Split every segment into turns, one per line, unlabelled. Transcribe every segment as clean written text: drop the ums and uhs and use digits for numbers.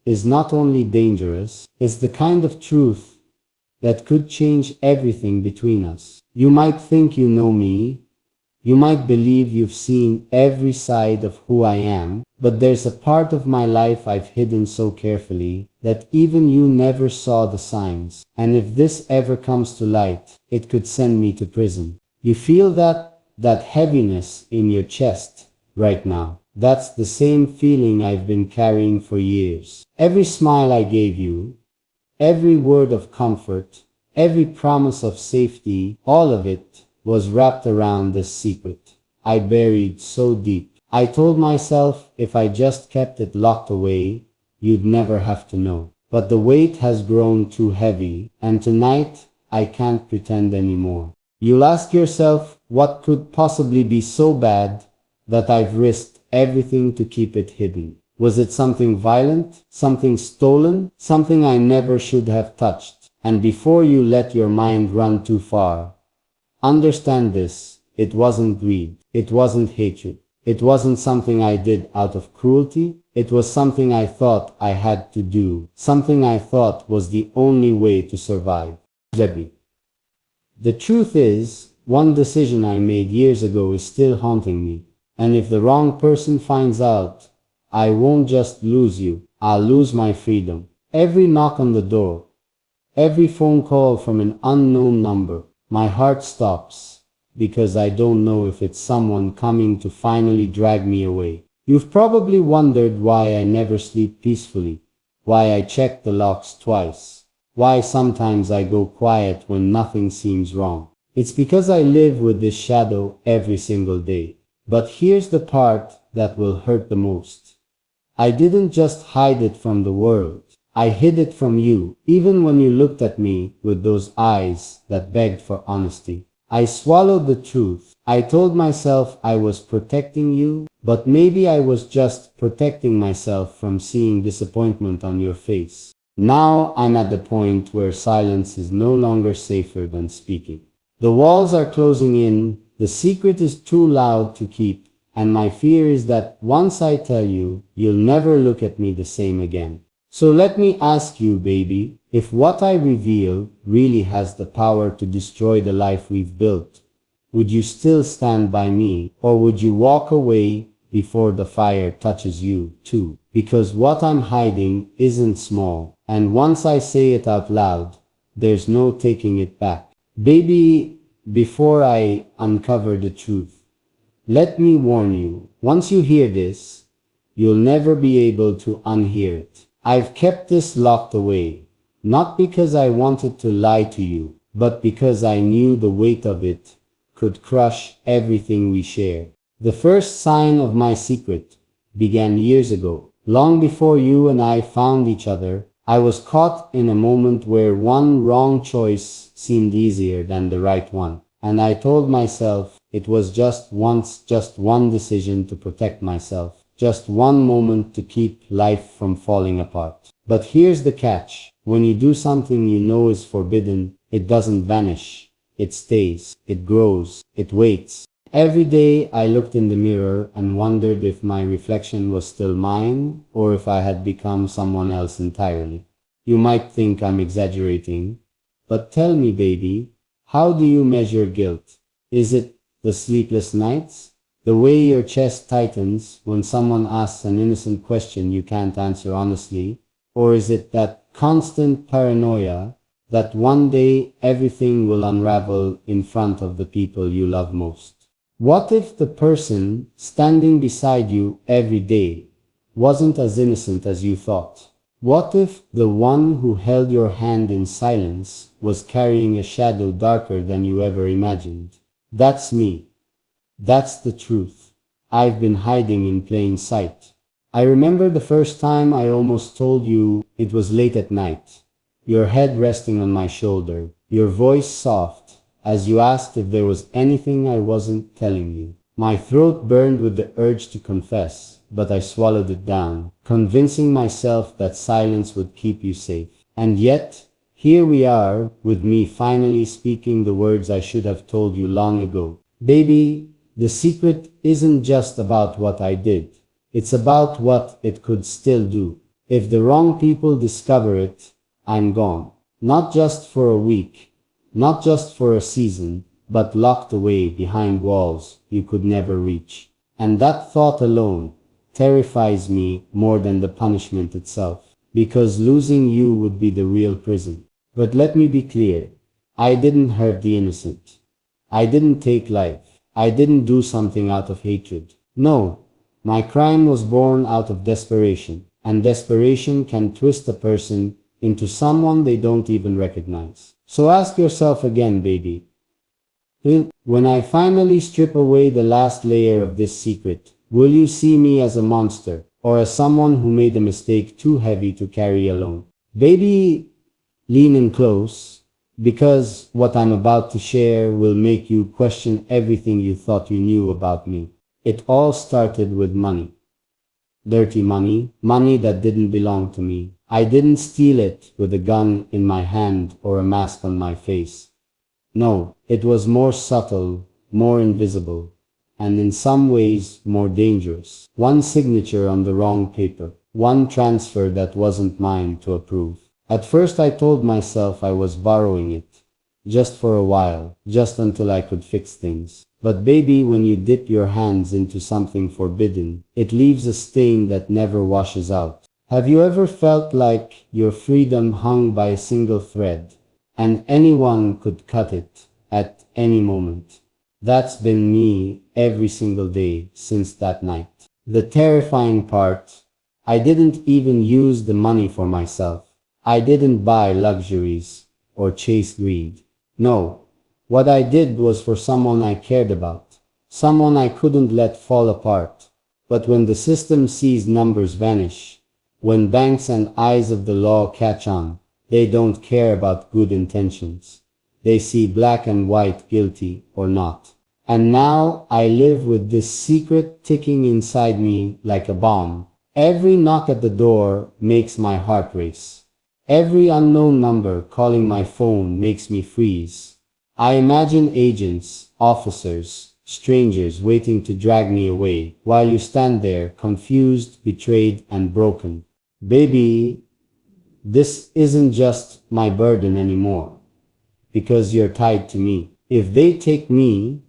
is not only dangerous, it's the kind of truth that could change everything between us. You might think you know me, you might believe you've seen every side of who I am, but there's a part of my life I've hidden so carefully that even you never saw the signs. And if this ever comes to light, it could send me to prison. You feel that heaviness in your chest right now. That's the same feeling I've been carrying for years. Every smile I gave you, every word of comfort, every promise of safety, all of it was wrapped around this secret I buried so deep. I told myself if I just kept it locked away, you'd never have to know. But the weight has grown too heavy, and tonight I can't pretend anymore. You'll ask yourself, what could possibly be so bad that I've risked everything to keep it hidden? Was it something violent? Something stolen? Something I never should have touched? And before you let your mind run too far, understand this, it wasn't greed, it wasn't hatred, it wasn't something I did out of cruelty, it was something I thought I had to do, something I thought was the only way to survive. Debbie. The truth is, one decision I made years ago is still haunting me, and if the wrong person finds out, I won't just lose you, I'll lose my freedom. Every knock on the door, every phone call from an unknown number, my heart stops, because I don't know if it's someone coming to finally drag me away. You've probably wondered why I never sleep peacefully, why I check the locks twice, why sometimes I go quiet when nothing seems wrong. It's because I live with this shadow every single day. But here's the part that will hurt the most. I didn't just hide it from the world. I hid it from you, even when you looked at me with those eyes that begged for honesty. I swallowed the truth. I told myself I was protecting you, but maybe I was just protecting myself from seeing disappointment on your face. Now I'm at the point where silence is no longer safer than speaking. The walls are closing in, the secret is too loud to keep, and my fear is that once I tell you, you'll never look at me the same again. So let me ask you, baby, if what I reveal really has the power to destroy the life we've built, would you still stand by me, or would you walk away before the fire touches you too? Because what I'm hiding isn't small, and once I say it out loud, there's no taking it back. Baby, before I uncover the truth, let me warn you, once you hear this, you'll never be able to unhear it. I've kept this locked away, not because I wanted to lie to you, but because I knew the weight of it could crush everything we share. The first sign of my secret began years ago. Long before you and I found each other, I was caught in a moment where one wrong choice seemed easier than the right one. And I told myself it was just one decision to protect myself. Just one moment to keep life from falling apart. But here's the catch. When you do something you know is forbidden, it doesn't vanish. It stays. It grows. It waits. Every day I looked in the mirror and wondered if my reflection was still mine or if I had become someone else entirely. You might think I'm exaggerating, but tell me, baby, how do you measure guilt? Is it the sleepless nights? The way your chest tightens when someone asks an innocent question you can't answer honestly? Or is it that constant paranoia that one day everything will unravel in front of the people you love most? What if the person standing beside you every day wasn't as innocent as you thought? What if the one who held your hand in silence was carrying a shadow darker than you ever imagined? That's me. That's the truth. I've been hiding in plain sight. I remember the first time I almost told you. It was late at night. Your head resting on my shoulder, your voice soft, as you asked if there was anything I wasn't telling you. My throat burned with the urge to confess, but I swallowed it down, convincing myself that silence would keep you safe. And yet, here we are, with me finally speaking the words I should have told you long ago. Baby, the secret isn't just about what I did. It's about what it could still do. If the wrong people discover it, I'm gone. Not just for a week, not just for a season, but locked away behind walls you could never reach. And that thought alone terrifies me more than the punishment itself, because losing you would be the real prison. But let me be clear, I didn't hurt the innocent. I didn't take life. I didn't do something out of hatred. No, my crime was born out of desperation, and desperation can twist a person into someone they don't even recognize. So ask yourself again, baby. When I finally strip away the last layer of this secret, will you see me as a monster, or as someone who made a mistake too heavy to carry alone? Baby, lean in close, because what I'm about to share will make you question everything you thought you knew about me. It all started with money. Dirty money, money that didn't belong to me. I didn't steal it with a gun in my hand or a mask on my face. No, it was more subtle, more invisible, and in some ways more dangerous. One signature on the wrong paper, one transfer that wasn't mine to approve. At first I told myself I was borrowing it, just for a while, just until I could fix things. But baby, when you dip your hands into something forbidden, it leaves a stain that never washes out. Have you ever felt like your freedom hung by a single thread, and anyone could cut it at any moment? That's been me every single day since that night. The terrifying part, I didn't even use the money for myself. I didn't buy luxuries or chase greed. No, what I did was for someone I cared about, someone I couldn't let fall apart. But when the system sees numbers vanish, when banks and eyes of the law catch on, they don't care about good intentions. They see black and white, guilty or not. And now I live with this secret ticking inside me like a bomb. Every knock at the door makes my heart race. Every unknown number calling my phone makes me freeze. I imagine agents, officers, strangers waiting to drag me away, while you stand there, confused, betrayed, and broken. Baby, this isn't just my burden anymore, because you're tied to me. If they take me,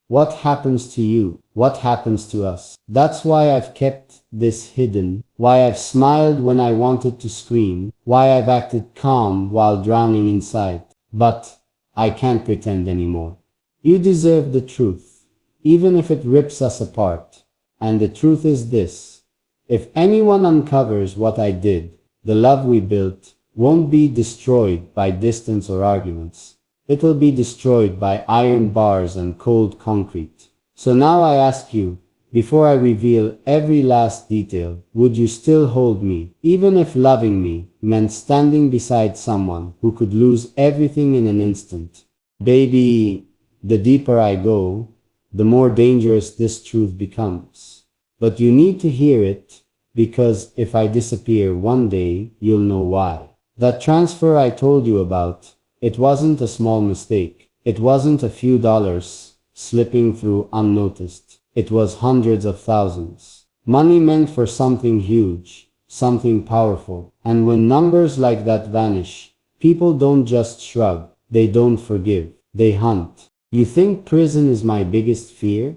what happens to you? What happens to us? That's why I've kept this hidden, why I've smiled when I wanted to scream, why I've acted calm while drowning inside. But I can't pretend anymore. You deserve the truth, even if it rips us apart. And the truth is this: if anyone uncovers what I did, the love we built won't be destroyed by distance or arguments. It will be destroyed by iron bars and cold concrete. So now I ask you, before I reveal every last detail, would you still hold me, even if loving me meant standing beside someone who could lose everything in an instant? Baby, the deeper I go, the more dangerous this truth becomes. But you need to hear it, because if I disappear one day, you'll know why. That transfer I told you about, it wasn't a small mistake. It wasn't a few dollars slipping through unnoticed. It was hundreds of thousands. Money meant for something huge, something powerful. And when numbers like that vanish, people don't just shrug. They don't forgive. They hunt. You think prison is my biggest fear?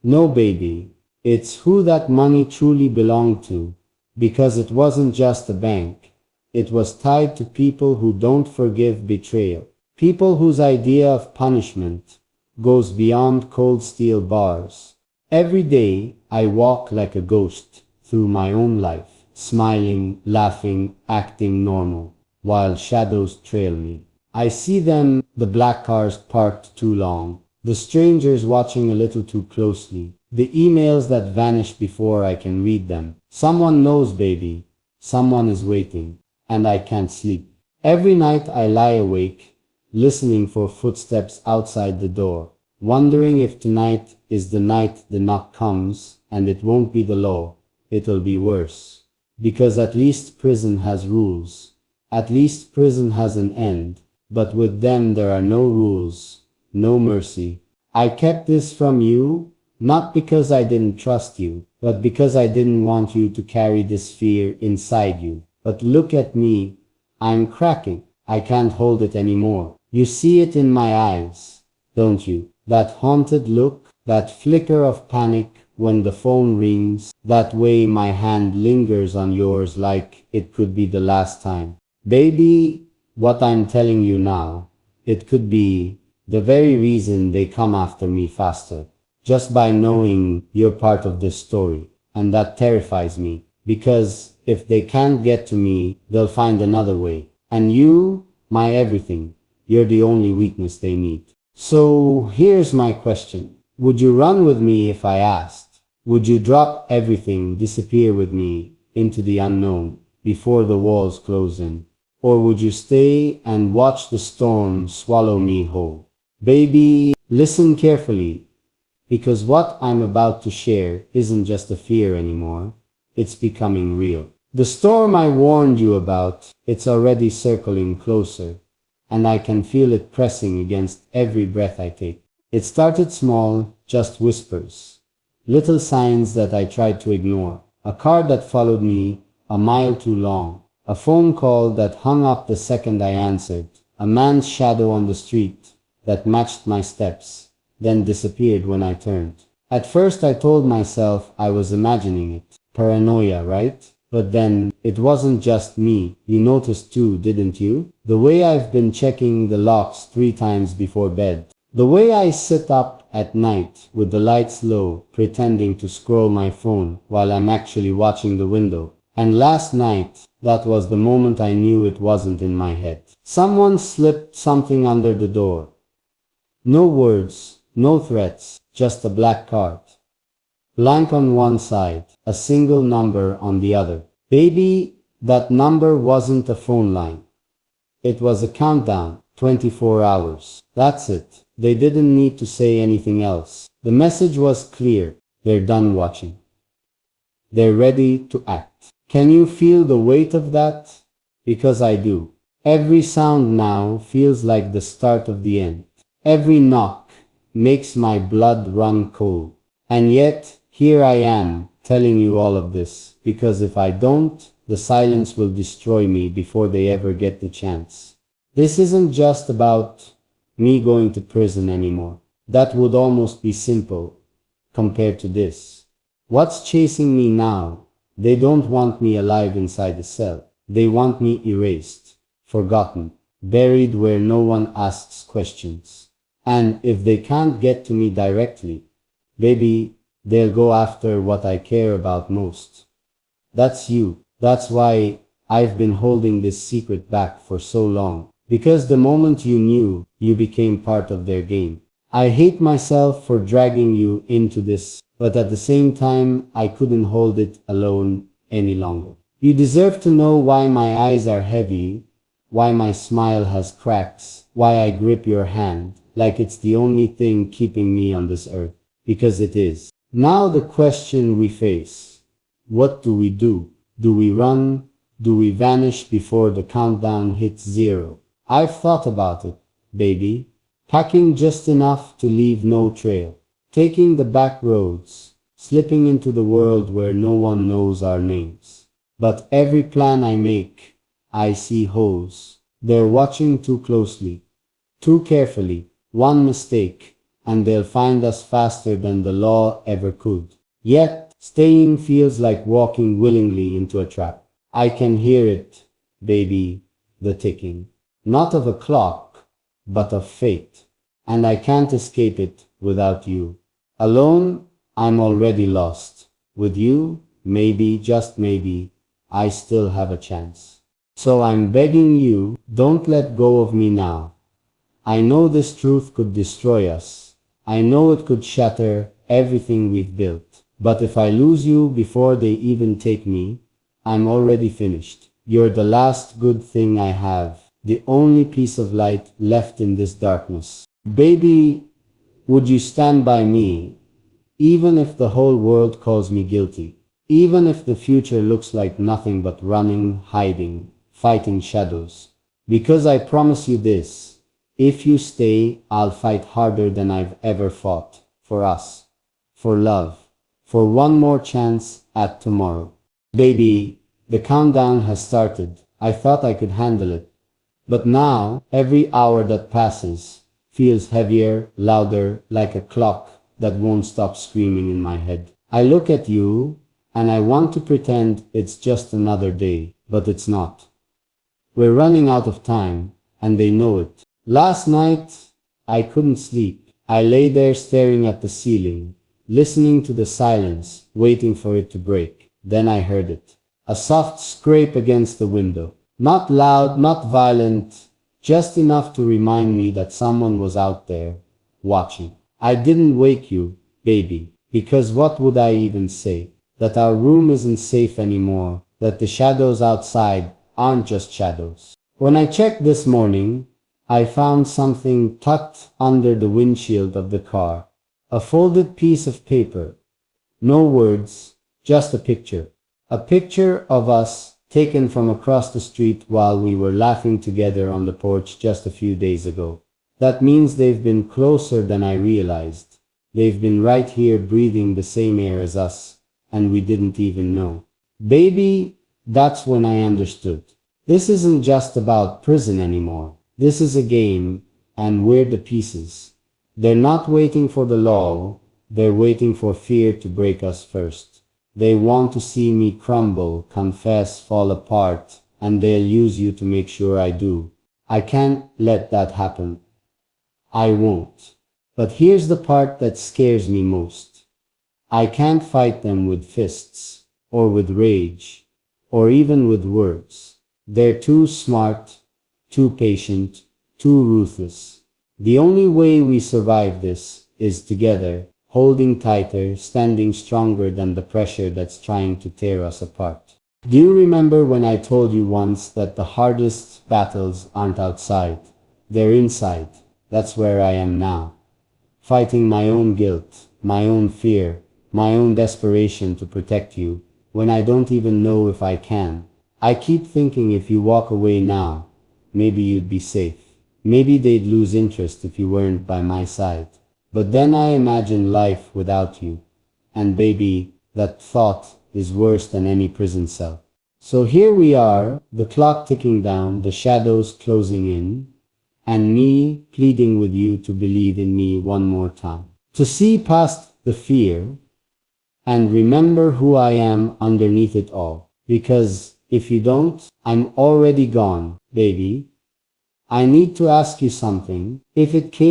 No, baby. It's who that money truly belonged to. Because it wasn't just a bank. It was tied to people who don't forgive betrayal. People whose idea of punishment goes beyond cold steel bars. Every day, I walk like a ghost through my own life, smiling, laughing, acting normal, while shadows trail me. I see them, the black cars parked too long, the strangers watching a little too closely, the emails that vanish before I can read them. Someone knows, baby. Someone is waiting. And I can't sleep. Every night I lie awake, listening for footsteps outside the door, wondering if tonight is the night the knock comes, and it won't be the law, it'll be worse. Because at least prison has rules. At least prison has an end, but with them there are no rules, no mercy. I kept this from you, not because I didn't trust you, but because I didn't want you to carry this fear inside you. But look at me, I'm cracking. I can't hold it anymore. You see it in my eyes, don't you? That haunted look, that flicker of panic when the phone rings, that way my hand lingers on yours like it could be the last time. Baby, what I'm telling you now, it could be the very reason they come after me faster. Just by knowing you're part of this story. And that terrifies me. Because if they can't get to me, they'll find another way. And you, my everything, you're the only weakness they need. So here's my question. Would you run with me if I asked? Would you drop everything, disappear with me into the unknown before the walls close in? Or would you stay and watch the storm swallow me whole? Baby, listen carefully, because what I'm about to share isn't just a fear anymore. It's becoming real. The storm I warned you about, it's already circling closer, and I can feel it pressing against every breath I take. It started small, just whispers, little signs that I tried to ignore, a car that followed me a mile too long, a phone call that hung up the second I answered, a man's shadow on the street that matched my steps, then disappeared when I turned. At first I told myself I was imagining it. Paranoia, right? But then, it wasn't just me. You noticed too, didn't you? The way I've been checking the locks 3 times before bed. The way I sit up at night with the lights low, pretending to scroll my phone while I'm actually watching the window. And last night, that was the moment I knew it wasn't in my head. Someone slipped something under the door. No words, no threats, just a black card. Blank on one side, a single number on the other. Baby, that number wasn't a phone line. It was a countdown, 24 hours. That's it. They didn't need to say anything else. The message was clear. They're done watching. They're ready to act. Can you feel the weight of that? Because I do. Every sound now feels like the start of the end. Every knock makes my blood run cold. And yet, here I am, telling you all of this, because if I don't, the silence will destroy me before they ever get the chance. This isn't just about me going to prison anymore. That would almost be simple, compared to this. What's chasing me now? They don't want me alive inside a cell. They want me erased, forgotten, buried where no one asks questions. And if they can't get to me directly, baby, they'll go after what I care about most. That's you. That's why I've been holding this secret back for so long. Because the moment you knew, you became part of their game. I hate myself for dragging you into this, but at the same time, I couldn't hold it alone any longer. You deserve to know why my eyes are heavy, why my smile has cracks, why I grip your hand like it's the only thing keeping me on this earth. Because it is. Now the question we face. What do we do? Do we run? Do we vanish before the countdown hits 0? I've thought about it, baby. Packing just enough to leave no trail. Taking the back roads. Slipping into the world where no one knows our names. But every plan I make, I see holes. They're watching too closely. Too carefully. One mistake, and they'll find us faster than the law ever could. Yet, staying feels like walking willingly into a trap. I can hear it, baby, the ticking. Not of a clock, but of fate. And I can't escape it without you. Alone, I'm already lost. With you, maybe, just maybe, I still have a chance. So I'm begging you, don't let go of me now. I know this truth could destroy us. I know it could shatter everything we've built. But if I lose you before they even take me, I'm already finished. You're the last good thing I have, the only piece of light left in this darkness. Baby, would you stand by me, even if the whole world calls me guilty? Even if the future looks like nothing but running, hiding, fighting shadows? Because I promise you this. If you stay, I'll fight harder than I've ever fought. For us. For love. for one more chance at tomorrow. Baby, the countdown has started. I thought I could handle it. But now, every hour that passes feels heavier, louder, like a clock that won't stop screaming in my head. I look at you, and I want to pretend it's just another day, but it's not. We're running out of time, and they know it. Last night, I couldn't sleep. I lay there staring at the ceiling, listening to the silence, waiting for it to break. Then I heard it. A soft scrape against the window. Not loud, not violent, just enough to remind me that someone was out there, watching. I didn't wake you, baby, because what would I even say? That our room isn't safe anymore, that the shadows outside aren't just shadows. When I checked this morning, I found something tucked under the windshield of the car. A folded piece of paper. No words, just a picture. A picture of us taken from across the street while we were laughing together on the porch just a few days ago. That means they've been closer than I realized. They've been right here breathing the same air as us, and we didn't even know. Baby, that's when I understood. This isn't just about prison anymore. This is a game, and we're the pieces. They're not waiting for the law, they're waiting for fear to break us first. They want to see me crumble, confess, fall apart, and they'll use you to make sure I do. I can't let that happen. I won't. But here's the part that scares me most. I can't fight them with fists, or with rage, or even with words. They're too smart, too patient, too ruthless. The only way we survive this is together, holding tighter, standing stronger than the pressure that's trying to tear us apart. Do you remember when I told you once that the hardest battles aren't outside, they're inside? That's where I am now. Fighting my own guilt, my own fear, my own desperation to protect you, when I don't even know if I can. I keep thinking if you walk away now, maybe you'd be safe. Maybe they'd lose interest if you weren't by my side. But then I imagine life without you. And baby, that thought is worse than any prison cell. So here we are, the clock ticking down, the shadows closing in, and me pleading with you to believe in me one more time. To see past the fear, and remember who I am underneath it all. Because if you don't, I'm already gone, baby. I need to ask you something. If it came